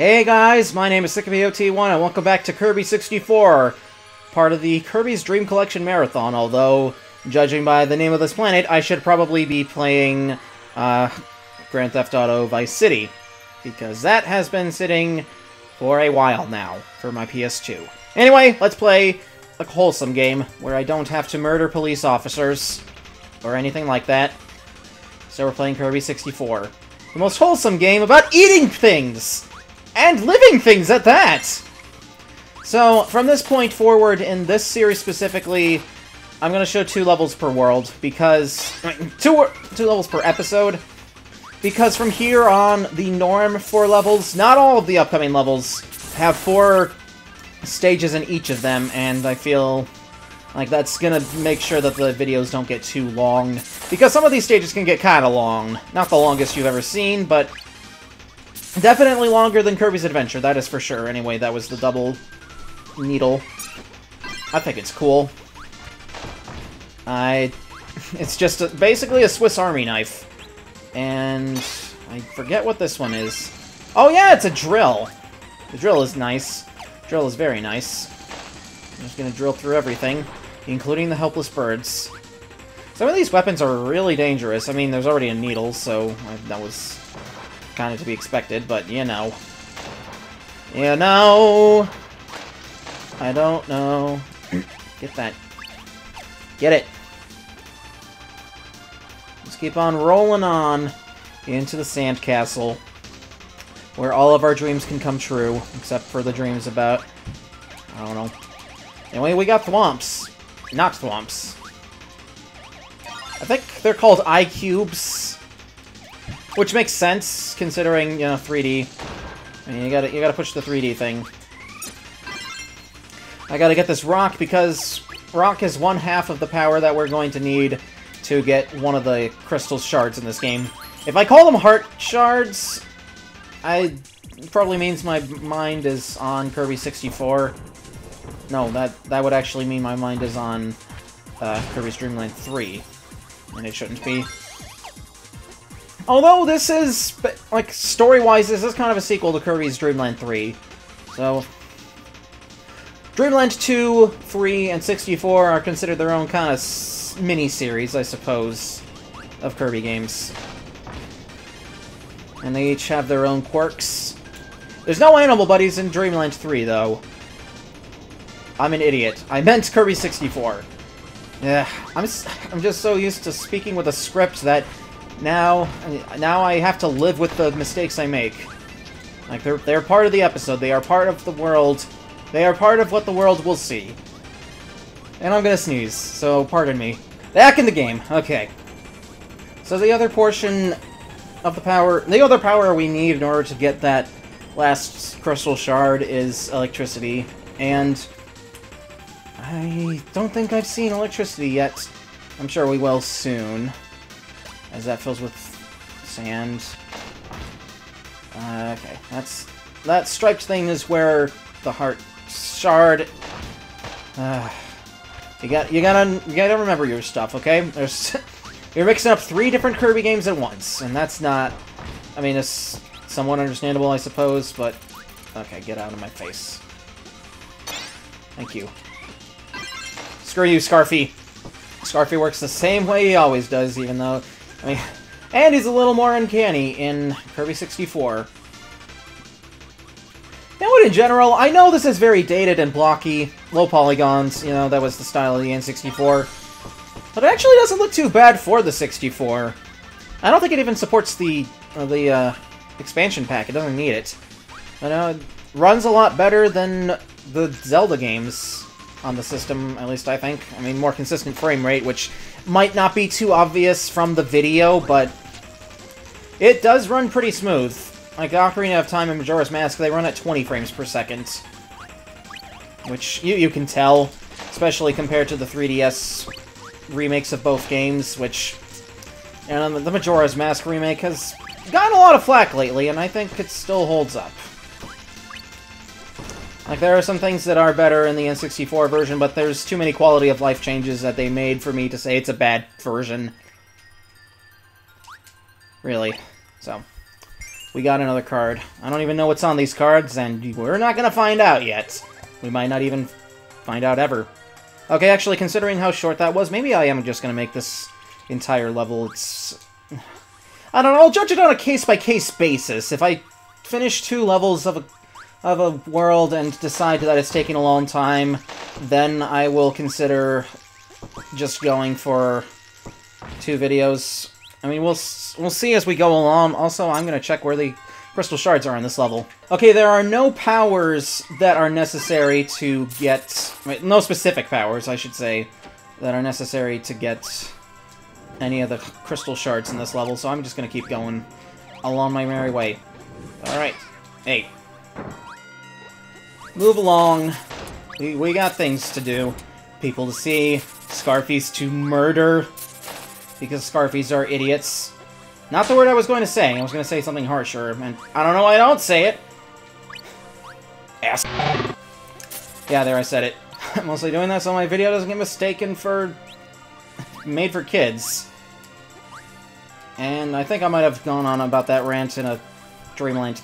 Hey guys, my name is SickofBOT1 and welcome back to Kirby 64, part of the Kirby's Dream Collection Marathon, although, judging by the name of this planet, I should probably be playing Grand Theft Auto Vice City, because that has been sitting for a while now for my PS2. Anyway, let's play a wholesome game where I don't have to murder police officers or anything like that. So we're playing Kirby 64. The most wholesome game about eating things! And living things at that! So, from this point forward, in this series specifically, I'm going to show 2 levels per world, because... two levels per episode, because from here on, the norm for levels, not all of the upcoming levels, have 4 stages in each of them, and I feel like that's going to make sure that the videos don't get too long, because some of these stages can get kind of long. Not the longest you've ever seen, but definitely longer than Kirby's Adventure, that is for sure. Anyway, that was the double needle. I think it's cool. It's just basically a Swiss Army knife. And I forget what this one is. Oh yeah, it's a drill! The drill is nice. Drill is very nice. I'm just gonna drill through everything, including the helpless birds. Some of these weapons are really dangerous. I mean, there's already a needle, so that was kind of to be expected, but you know. You know! I don't know. Get that. Get it! Let's keep on rolling on into the sandcastle, where all of our dreams can come true, except for the dreams about... I don't know. Anyway, we got thwomps. Not thwomps. I think they're called I-cubes, which makes sense, considering, you know, 3D. I mean, you gotta push the 3D thing. I gotta get this rock, because rock is 1/2 of the power that we're going to need to get one of the crystal shards in this game. If I call them heart shards, it probably means my mind is on Kirby 64. No, that would actually mean my mind is on Kirby's Dream Land 3. And it shouldn't be. Although this is, like, story-wise, this is kind of a sequel to Kirby's Dream Land 3. So, Dream Land 2, 3, and 64 are considered their own kind of mini-series, I suppose, of Kirby games. And they each have their own quirks. There's no animal buddies in Dream Land 3, though. I'm an idiot. I meant Kirby 64. Yeah, I'm just so used to speaking with a script that now I have to live with the mistakes I make. Like, they're part of the episode, they are part of the world, they are part of what the world will see. And I'm gonna sneeze, so pardon me. Back in the game, okay. So the other portion of the other power we need in order to get that last crystal shard is electricity, and I don't think I've seen electricity yet. I'm sure we will soon, as that fills with sand. Okay, that striped thing is where the heart shard. You gotta remember your stuff, okay? You're mixing up 3 different Kirby games at once, and that's not. I mean, it's somewhat understandable, I suppose, but okay, get out of my face. Thank you. Screw you, Scarfie. Scarfie works the same way he always does, even though, I mean, and he's a little more uncanny in Kirby 64. Now, in general, I know this is very dated and blocky, low polygons, you know, that was the style of the N64, but it actually doesn't look too bad for the 64. I don't think it even supports the expansion pack, it doesn't need it. But it runs a lot better than the Zelda games on the system, at least I think. I mean, more consistent frame rate, which might not be too obvious from the video, but it does run pretty smooth. Like Ocarina of Time and Majora's Mask, they run at 20 frames per second. Which you can tell, especially compared to the 3DS remakes of both games, which, you know, the Majora's Mask remake has gotten a lot of flack lately, and I think it still holds up. Like, there are some things that are better in the N64 version, but there's too many quality of life changes that they made for me to say it's a bad version. Really. So, we got another card. I don't even know what's on these cards, and we're not gonna find out yet. We might not even find out ever. Okay, actually, considering how short that was, maybe I am just gonna make this entire level. It's... I don't know, I'll judge it on a case-by-case basis. If I finish 2 levels of a world and decide that it's taking a long time, then I will consider just going for 2 videos. I mean, we'll see as we go along. Also, I'm going to check where the crystal shards are in this level. Okay, there are no powers that are necessary to get... no specific powers, I should say, that are necessary to get any of the crystal shards in this level, so I'm just going to keep going along my merry way. Alright. Hey. Move along. We got things to do. People to see. Scarfies to murder. Because Scarfies are idiots. Not the word I was going to say. I was going to say something harsher, and I don't know why I don't say it. Ass. Yeah, there I said it. I'm mostly doing that so my video doesn't get mistaken for... made for kids. And I think I might have gone on about that rant in a Dreamland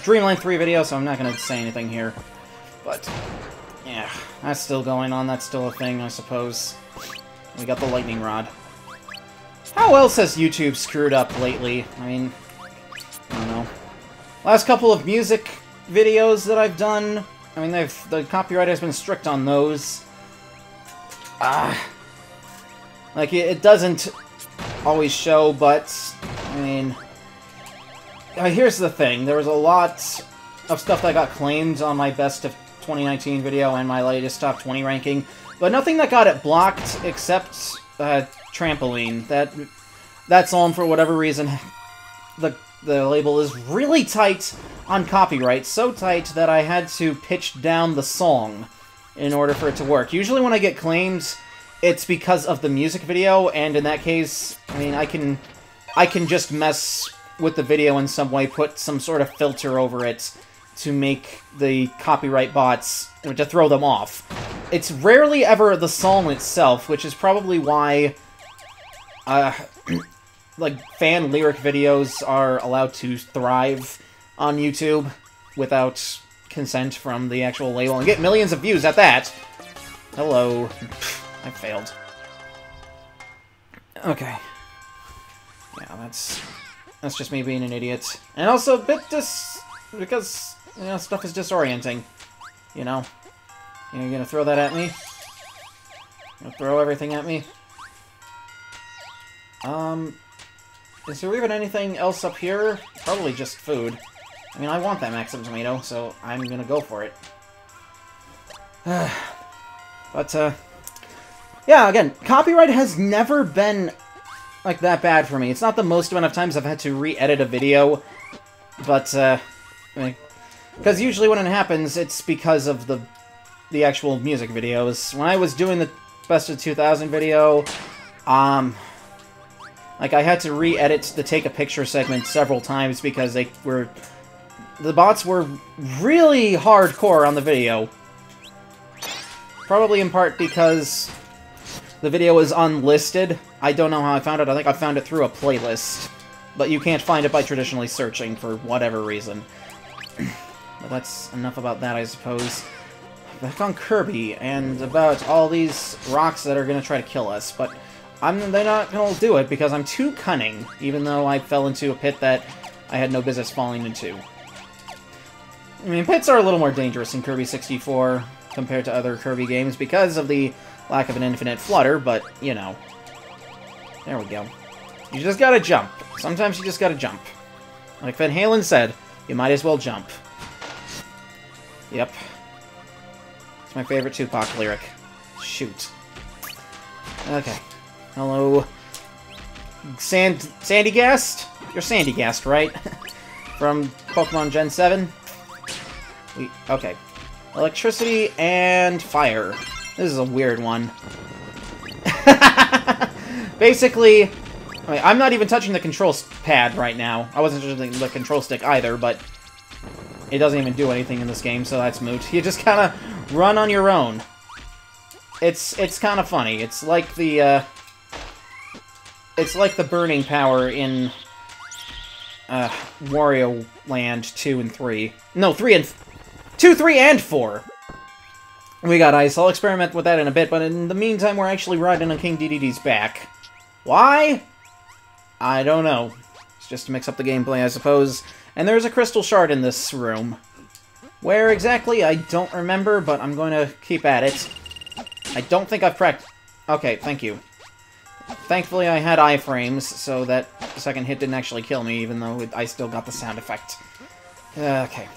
3 video, so I'm not going to say anything here. But, yeah, that's still going on. That's still a thing, I suppose. We got the lightning rod. How else has YouTube screwed up lately? I mean, I don't know. Last couple of music videos that I've done, I mean, the copyright has been strict on those. Like, it doesn't always show, but, I mean... here's the thing. There was a lot of stuff that got claimed on my Best of 2019 video and my latest Top 20 ranking, but nothing that got it blocked except Trampoline. That song, for whatever reason, the label is really tight on copyright, so tight that I had to pitch down the song in order for it to work. Usually when I get claimed, it's because of the music video, and in that case, I mean, I can just mess with the video in some way, put some sort of filter over it to make the copyright bots, to throw them off. It's rarely ever the song itself, which is probably why, like, fan lyric videos are allowed to thrive on YouTube without consent from the actual label and get millions of views at that. Hello. I failed. Okay. Yeah, that's just me being an idiot. And also a bit because, you know, stuff is disorienting. You know? You're gonna throw that at me? You're gonna throw everything at me? Is there even anything else up here? Probably just food. I mean, I want that maximum tomato, so I'm gonna go for it. But, yeah, again, copyright has never been, like, that bad for me. It's not the most amount of times I've had to re-edit a video, but, I mean, because usually when it happens, it's because of the actual music videos. When I was doing the Best of 2000 video, like, I had to re-edit the Take a Picture segment several times because the bots were really hardcore on the video. Probably in part because the video is unlisted. I don't know how I found it. I think I found it through a playlist. But you can't find it by traditionally searching for whatever reason. But that's enough about that, I suppose. Back on Kirby, and about all these rocks that are going to try to kill us. But they're not going to do it because I'm too cunning, even though I fell into a pit that I had no business falling into. I mean, pits are a little more dangerous in Kirby 64 compared to other Kirby games because of the lack of an infinite flutter, but, you know. There we go. You just gotta jump. Sometimes you just gotta jump. Like Van Halen said, you might as well jump. Yep. It's my favorite Tupac lyric. Shoot. Okay. Hello. Sandygast? You're Sandygast, right? From Pokemon Gen 7? Okay. Electricity and fire. This is a weird one. Basically, I'm not even touching the control pad right now. I wasn't touching the control stick either, but it doesn't even do anything in this game, so that's moot. You just kind of run on your own. It's kind of funny. It's like the burning power in Wario Land 2 and 3. No, 3 and... 2, 3, and 4! We got ice. I'll experiment with that in a bit, but in the meantime, we're actually riding on King Dedede's back. Why? I don't know. It's just to mix up the gameplay, I suppose. And there's a crystal shard in this room. Where exactly, I don't remember, but I'm going to keep at it. I don't think I've practiced... Okay, thank you. Thankfully, I had iframes, so that the second hit didn't actually kill me, even though I still got the sound effect. Okay.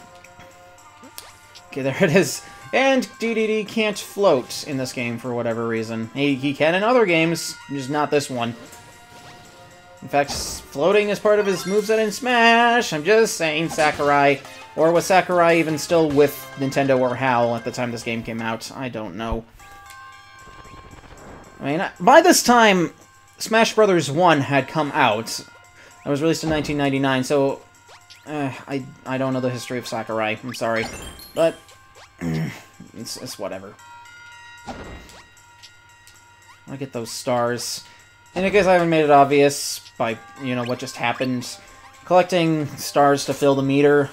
Okay, there it is. And DDD can't float in this game for whatever reason. He can in other games, just not this one. In fact, floating is part of his moveset in Smash. I'm just saying, Sakurai. Or was Sakurai even still with Nintendo or HAL at the time this game came out? I don't know. I mean, by this time, Smash Bros. 1 had come out. It was released in 1999, so... I don't know the history of Sakurai. I'm sorry. But... it's whatever. I want to get those stars. And in case I haven't made it obvious by, you know, what just happened, collecting stars to fill the meter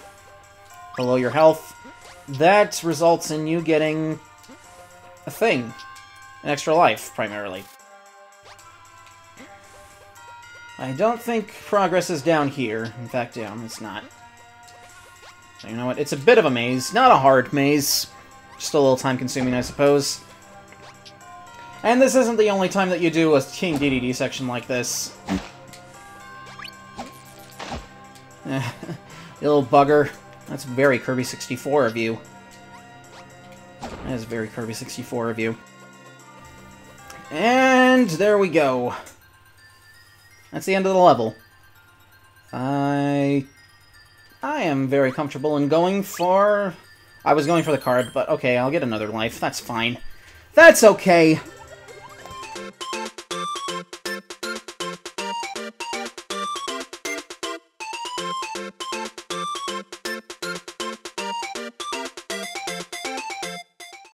below your health, that results in you getting a thing. An extra life, primarily. I don't think progress is down here. In fact, yeah, it's not. So you know what? It's a bit of a maze. Not a hard maze. Just a little time-consuming, I suppose. And this isn't the only time that you do a King DDD section like this. You little bugger. That's very Kirby 64 of you. That is very Kirby 64 of you. And there we go. That's the end of the level. I am very comfortable in going for... I was going for the card, but okay, I'll get another life. That's fine. That's okay.